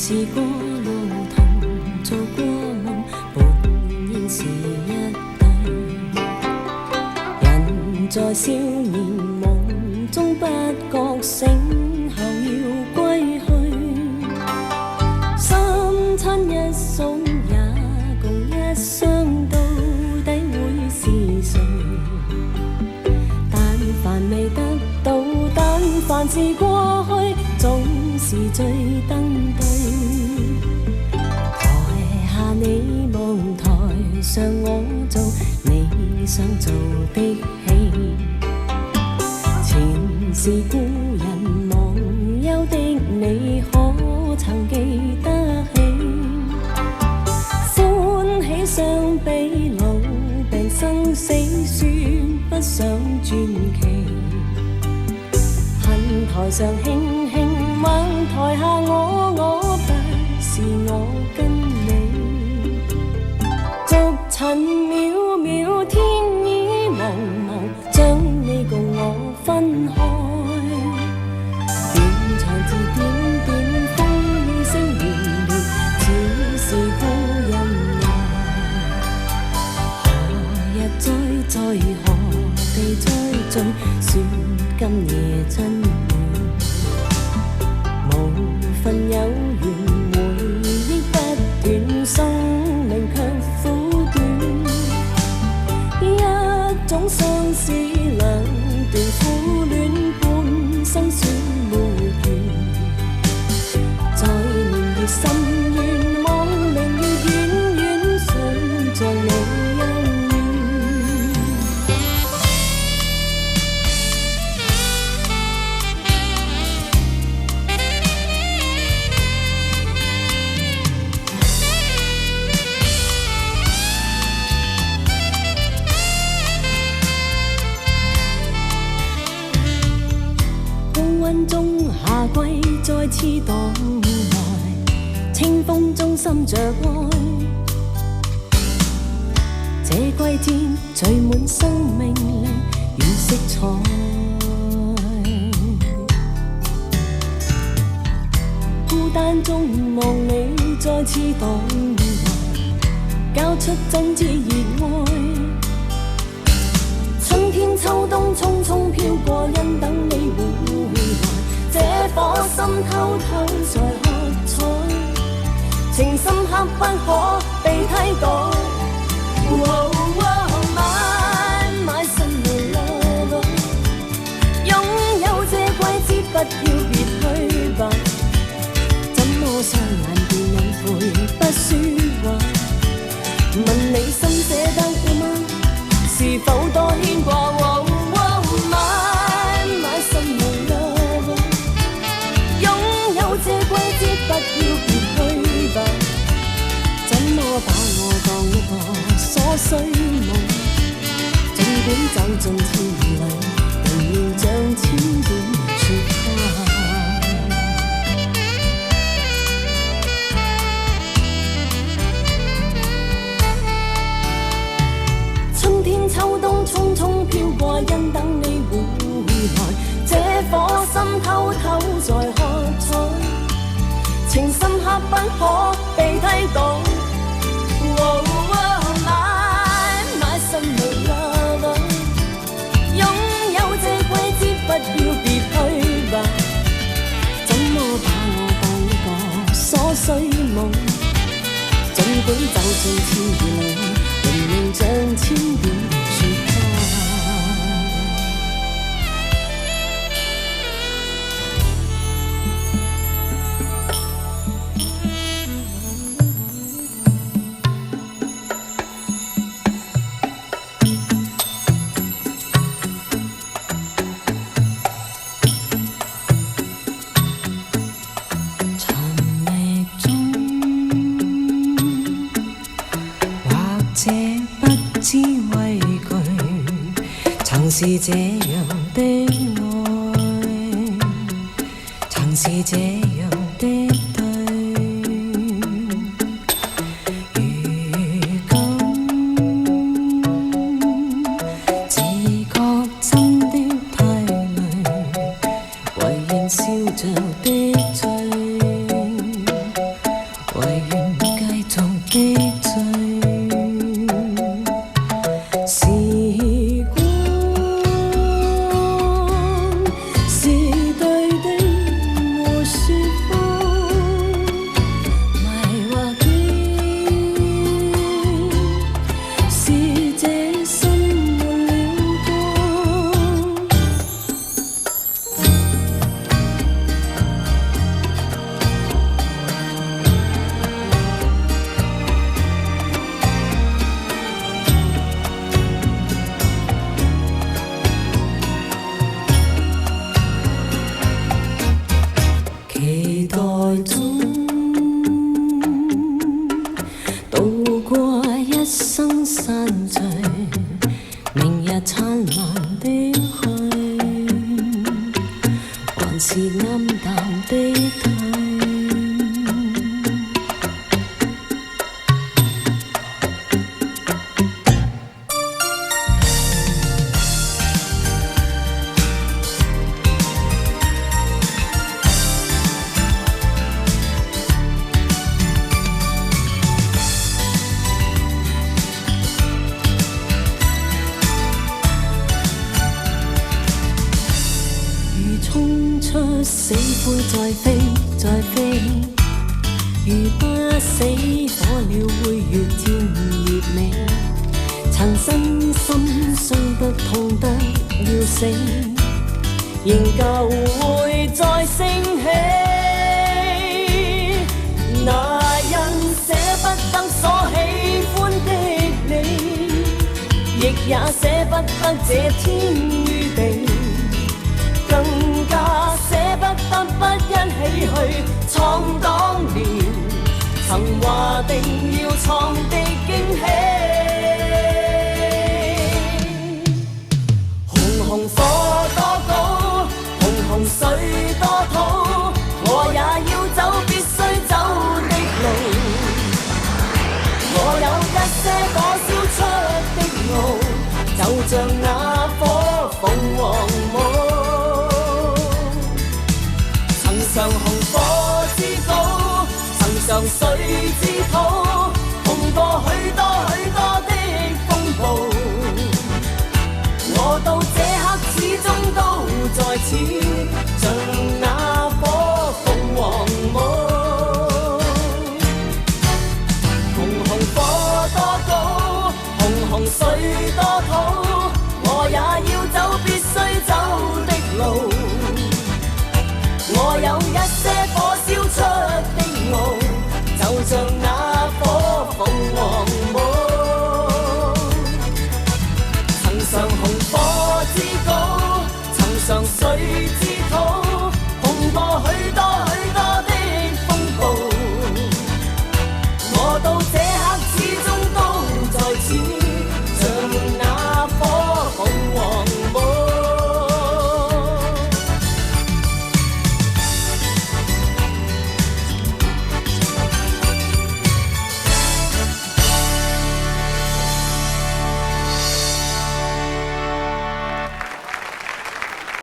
試過路途，做過夢，本應是一對。人在少年夢中不覺醒後要歸去，三餐一餸也共一雙，到底會是誰？但凡未得到，但凡是過去，總是最登對。台下你望，台上我做你想做的戲。前是故人忘憂的你，可曾記得起？歡喜相比老病生死，算不上傳奇。恨台上輕輕吻，台下我不是我跟你。逐塵渺渺，天意茫茫，將你共我分開。斷腸字點點，風雨聲連連，似是故人來。何日再何地再聚，說今夜真暖。無份有緣，回憶不斷，生命卻苦短。一種相思兩段苦戀，半生損沒完。在年月深遠，望明月遠遠，想像你恩怨。溫中夏季再次蕩來，清風中滲着愛。這季節聚滿生命力與色彩。孤單中望你再次蕩來，交出真摯熱愛。春天秋冬匆匆飄過，因等你回來，這顆心偷偷在喝彩，情深刻不可被替代。My summer love， 擁有這季節不要別去吧，怎麼雙眼變隱晦不說話？問你心捨得嗎？是否多牽掛？My summer love， 擁有這季節不要別去吧，怎麼把我當一個瑣碎夢？儘管走進千里，仍要像千點雪花。秋冬匆匆飄過，因等你回來，這顆心偷偷在喝彩，情深刻不可被替代。My summer love， 擁有這季節不要別去吧，怎麼把我當一個瑣碎夢？儘管走進千里，仍然像千點。是這樣的愛，曾是這樣的對，如今自覺真的太累，唯仍笑着的醉。衝出死灰再飛再飛，如不死火了會越甜越美，曾身心傷得痛得要死，仍舊會再升起。那人捨不得所喜歡的你，亦也捨不得這天與地，更加捨不得不一起去闖當年曾話定要創的驚喜。紅紅火多高，紅紅水多土，我也要走必須走的路。我有一些火燒出的路，就像那顆鳳凰舞。曾嘗紅火之高，曾嘗水之土，碰過許多許多的風暴。我到這刻始終都在此，像